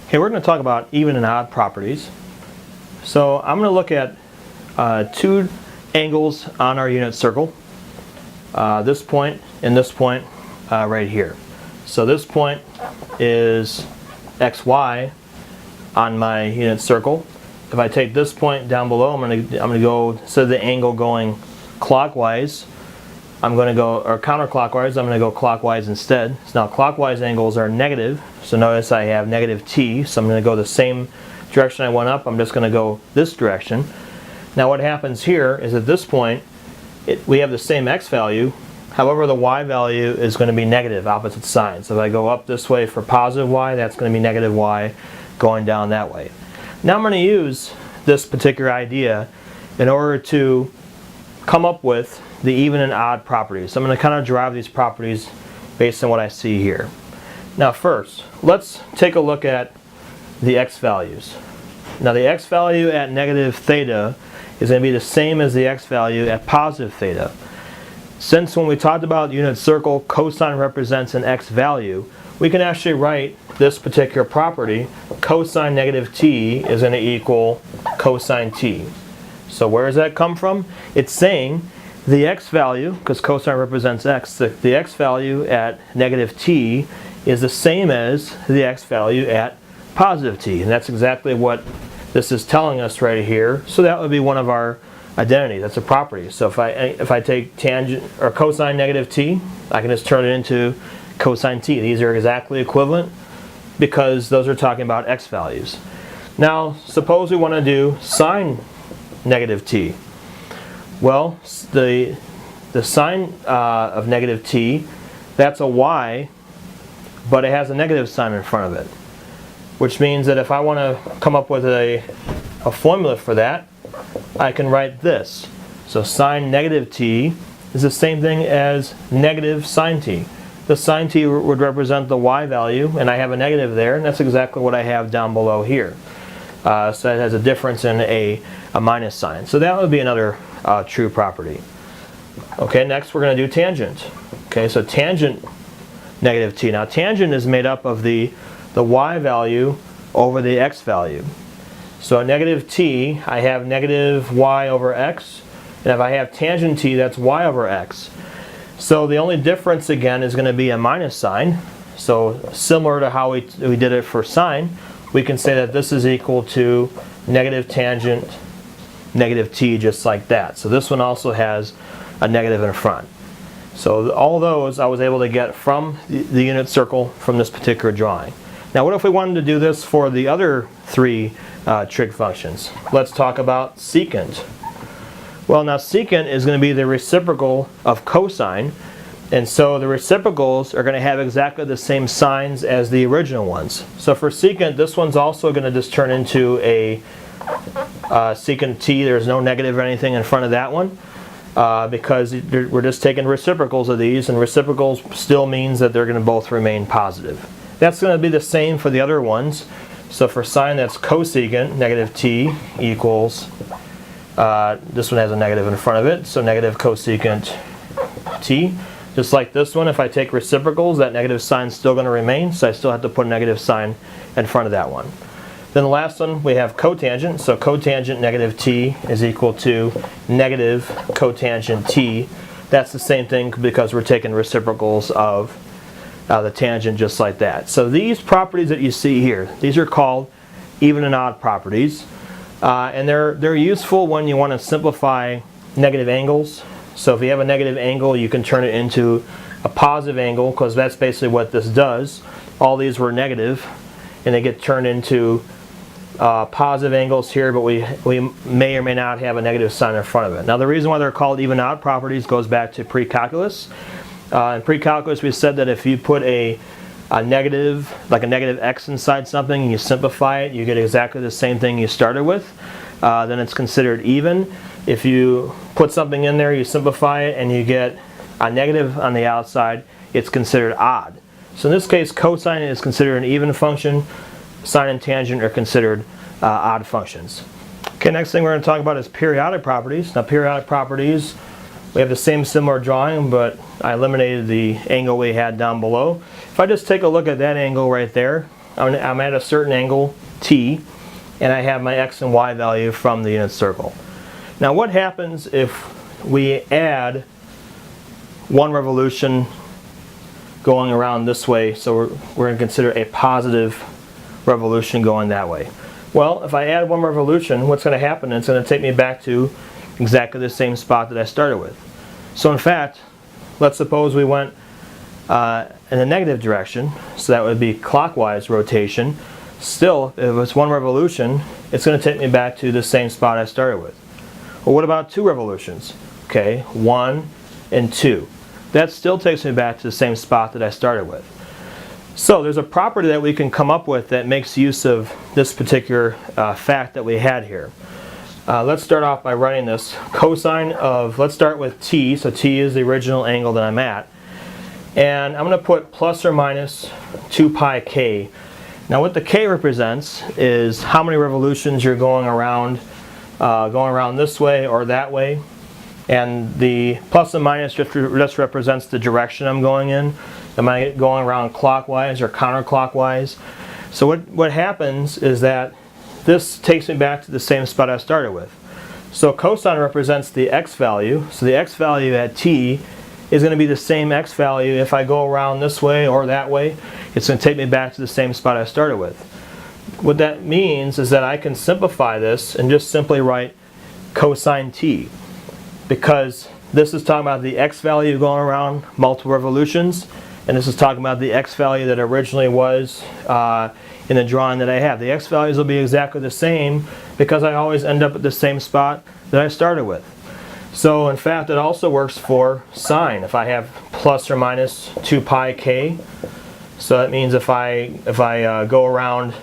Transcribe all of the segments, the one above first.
Okay, we're going to talk about even and odd properties. So I'm going to look at two angles on our unit circle. This point and this point right here. So this point is XY on my unit circle. If I take this point down below, I'm going to go, instead of the angle going clockwise, I'm going to go, or counterclockwise, I'm going to go clockwise instead. So now clockwise angles are negative, so notice I have negative t, so I'm going to go the same direction I went up, I'm just going to go this direction. Now what happens here is at this point, we have the same x value, however the y value is going to be negative, opposite sign. So if I go up this way for positive y, that's going to be negative y going down that way. Now I'm going to use this particular idea in order to come up with the even and odd properties. So I'm going to kind of derive these properties based on what I see here. Now first, let's take a look at the x values. Now the x value at negative theta is going to be the same as the x value at positive theta. Since when we talked about unit circle, cosine represents an x value, we can actually write this particular property, cosine negative t is going to equal cosine t. So where does that come from? It's saying the x value, because cosine represents x, the x value at negative t is the same as the x value at positive t. And that's exactly what this is telling us right here. So that would be one of our identities. That's a property. So if I take tangent or cosine negative t, I can just turn it into cosine t. These are exactly equivalent because those are talking about x values. Now suppose we want to do sine negative t. Well, the sine of negative t, that's a y, but it has a negative sign in front of it. Which means that if I want to come up with a formula for that, I can write this. So sine negative t is the same thing as negative sine t. The sine t would represent the y value, and I have a negative there, and that's exactly what I have down below here. So it has a difference in a minus sign. So that would be another true property. Okay, next we're going to do tangent. Okay, so tangent negative t. Now tangent is made up of the y value over the x value. So at negative t, I have negative y over x, and if I have tangent t, that's y over x. So the only difference again is going to be a minus sign. So similar to how we did it for sine, we can say that this is equal to negative tangent negative t, just like that. So this one also has a negative in front. So all those I was able to get from the unit circle from this particular drawing. Now what if we wanted to do this for the other three trig functions? Let's talk about secant. Well, now secant is going to be the reciprocal of cosine, and so the reciprocals are going to have exactly the same signs as the original ones. So for secant, this one's also going to just turn into a secant t. There's no negative or anything in front of that one because we're just taking reciprocals of these, and reciprocals still means that they're going to both remain positive. That's going to be the same for the other ones. So for sine, that's cosecant negative t equals, this one has a negative in front of it, so negative cosecant t. Just like this one, if I take reciprocals, that negative sign is still going to remain, so I still have to put a negative sign in front of that one. Then the last one, we have cotangent. So cotangent negative t is equal to negative cotangent t. That's the same thing because we're taking reciprocals of the tangent, just like that. So these properties that you see here, these are called even and odd properties. And they're useful when you want to simplify negative angles. So if you have a negative angle, you can turn it into a positive angle, because that's basically what this does. All these were negative, and they get turned into positive angles here, but we may or may not have a negative sign in front of it. Now the reason why they're called even and odd properties goes back to pre-calculus. In pre-calculus we said that if you put a negative, like a negative x inside something, and you simplify it, you get exactly the same thing you started with, then it's considered even. If you put something in there, you simplify it, and you get a negative on the outside, it's considered odd. So in this case, cosine is considered an even function, sine and tangent are considered odd functions. Okay, next thing we're going to talk about is periodic properties. Now periodic properties, we have the same similar drawing, but I eliminated the angle we had down below. If I just take a look at that angle right there, I'm at a certain angle, t, and I have my x and y value from the unit circle. Now what happens if we add one revolution going around this way, so we're going to consider a positive revolution going that way? Well, if I add one revolution, what's going to happen? It's going to take me back to exactly the same spot that I started with. So in fact, let's suppose we went in the negative direction, so that would be clockwise rotation. Still, if it's one revolution, it's going to take me back to the same spot I started with. Well, what about two revolutions? Okay, 1 and 2. That still takes me back to the same spot that I started with. So there's a property that we can come up with that makes use of this particular fact that we had here. Let's start off by writing this. Cosine of, let's start with t, so t is the original angle that I'm at. And I'm going to put plus or minus 2 pi k. Now what the k represents is how many revolutions you're going around this way or that way. And the plus and minus just represents the direction I'm going in. Am I going around clockwise or counterclockwise? So what happens is that this takes me back to the same spot I started with. So cosine represents the x value. So the x value at t is going to be the same x value if I go around this way or that way. It's going to take me back to the same spot I started with. What that means is that I can simplify this and just simply write cosine t, because this is talking about the x value going around multiple revolutions, and this is talking about the x value that originally was in the drawing that I have. The x values will be exactly the same because I always end up at the same spot that I started with. So in fact, it also works for sine. If I have plus or minus 2 pi k, so that means if I go around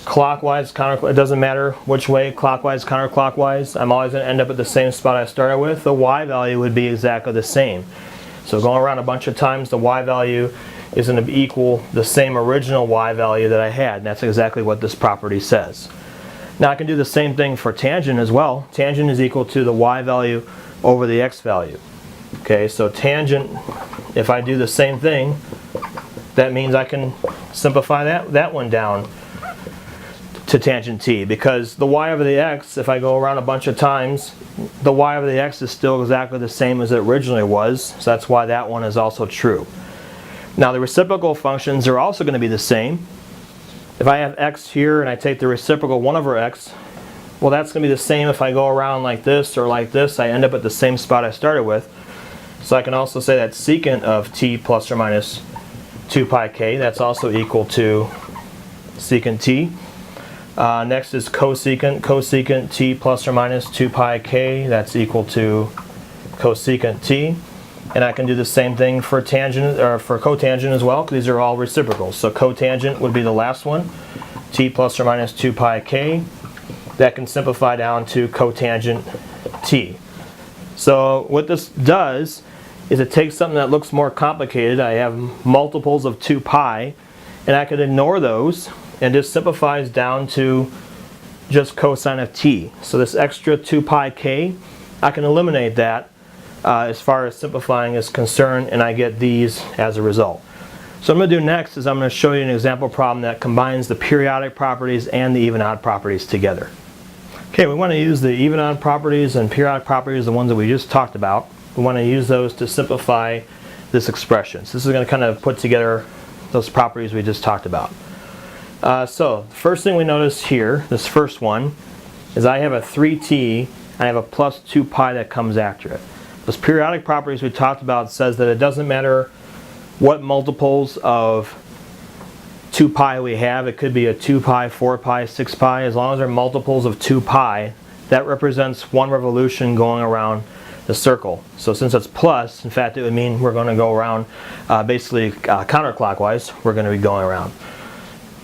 clockwise, counterclockwise, it doesn't matter which way, clockwise, counterclockwise, I'm always going to end up at the same spot I started with. The y value would be exactly the same. So going around a bunch of times, the y value is going to equal the same original y value that I had. And that's exactly what this property says. Now I can do the same thing for tangent as well. Tangent is equal to the y value over the x value. Okay, so tangent, if I do the same thing, that means I can simplify that one down to tangent t, because the y over the x, if I go around a bunch of times, the y over the x is still exactly the same as it originally was, so that's why that one is also true. Now the reciprocal functions are also going to be the same. If I have x here and I take the reciprocal 1 over x, well, that's going to be the same if I go around like this or like this. I end up at the same spot I started with. So I can also say that secant of t plus or minus 2 pi k, that's also equal to secant t. Next is cosecant. Cosecant t plus or minus 2 pi k, that's equal to cosecant t. And I can do the same thing for tangent, or for cotangent as well, because these are all reciprocals. So cotangent would be the last one, t plus or minus 2 pi k. That can simplify down to cotangent t. So what this does is it takes something that looks more complicated. I have multiples of 2 pi, and I could ignore those, and just simplifies down to just cosine of t. So this extra 2 pi k, I can eliminate that as far as simplifying is concerned, and I get these as a result. So what I'm going to do next is I'm going to show you an example problem that combines the periodic properties and the even-odd properties together. Okay, we want to use the even-odd properties and periodic properties, the ones that we just talked about. We want to use those to simplify this expression. So this is going to kind of put together those properties we just talked about. So the first thing we notice here, this first one, is I have a 3t, I have a plus 2 pi that comes after it. Those periodic properties we talked about says that it doesn't matter what multiples of 2 pi we have. It could be a 2 pi, 4 pi, 6 pi. As long as they're multiples of 2 pi, that represents one revolution going around the circle. So since it's plus, in fact, it would mean we're going to go around basically counterclockwise. We're going to be going around.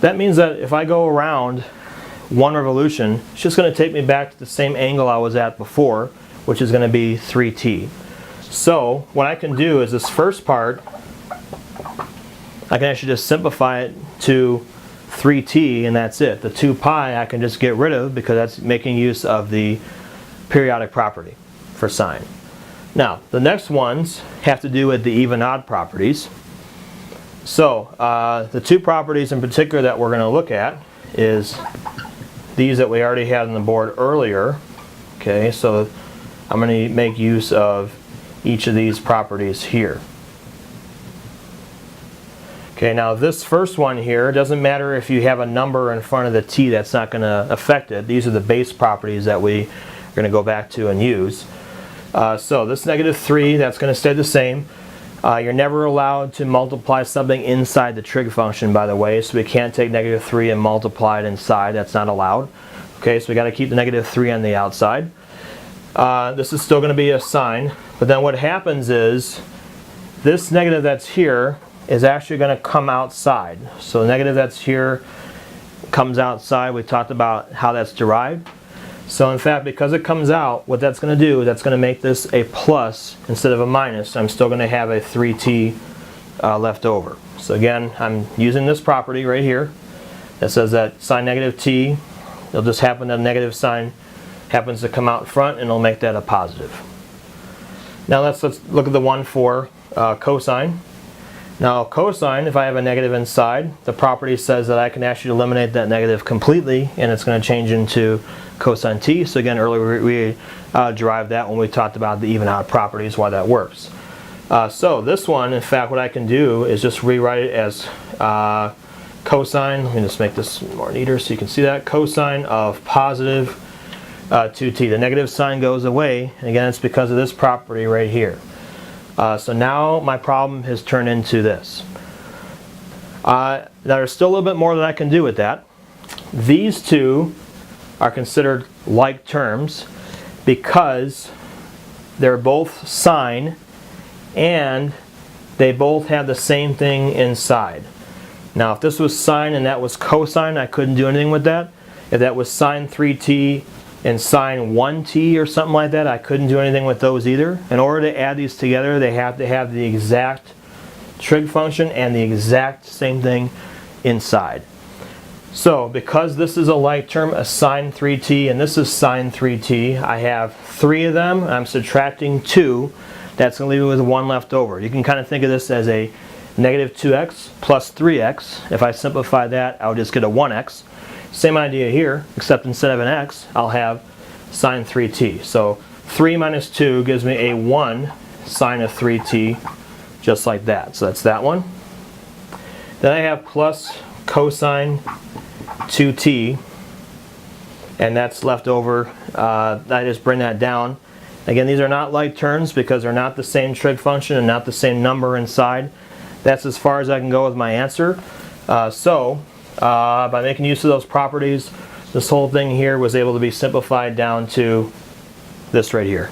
That means that if I go around one revolution, it's just going to take me back to the same angle I was at before, which is going to be 3t. So what I can do is this first part, I can actually just simplify it to 3t, and that's it. The 2 pi I can just get rid of because that's making use of the periodic property for sine. Now the next ones have to do with the even-odd properties. So the two properties in particular that we're going to look at is these that we already had on the board earlier. Okay, so I'm going to make use of each of these properties here. Okay, now this first one here, doesn't matter if you have a number in front of the t, that's not going to affect it. These are the base properties that we are going to go back to and use. So this -3, that's going to stay the same. You're never allowed to multiply something inside the trig function, by the way, so we can't take -3 and multiply it inside. That's not allowed. Okay, so we got to keep the -3 on the outside. This is still going to be a sign, but then what happens is this negative that's here is actually going to come outside. So the negative that's here comes outside. We talked about how that's derived. So in fact, because it comes out, what that's going to do, that's going to make this a plus instead of a minus. I'm still going to have a 3t left over. So again, I'm using this property right here that says that sine -t, it'll just happen that a negative sign happens to come out front, and it'll make that a positive. Now let's look at the one for cosine. Now cosine, if I have a negative inside, the property says that I can actually eliminate that negative completely, and it's going to change into cosine t. So again, earlier we derived that when we talked about the even out properties, why that works. So this one, in fact, what I can do is just rewrite it as cosine. Let me just make this more neater so you can see that. Cosine of positive 2t. The negative sign goes away, and again, it's because of this property right here. So now my problem has turned into this. Now there's still a little bit more that I can do with that. These two are considered like terms because they're both sine and they both have the same thing inside. Now if this was sine and that was cosine, I couldn't do anything with that. If that was sine 3t and sine 1t or something like that, I couldn't do anything with those either. In order to add these together, they have to have the exact trig function and the exact same thing inside. So because this is a like term, a sine 3t, and this is sine 3t, I have 3 of them. I'm subtracting 2. That's going to leave me with 1 left over. You can kind of think of this as a negative 2x plus 3x. If I simplify that, I'll just get a 1x. Same idea here, except instead of an x, I'll have sine 3t. So 3 minus 2 gives me a 1 sine of 3t, just like that. So that's that one. Then I have plus cosine 2t, and that's left over. I just bring that down. Again, these are not like terms because they're not the same trig function and not the same number inside. That's as far as I can go with my answer. By making use of those properties, this whole thing here was able to be simplified down to this right here.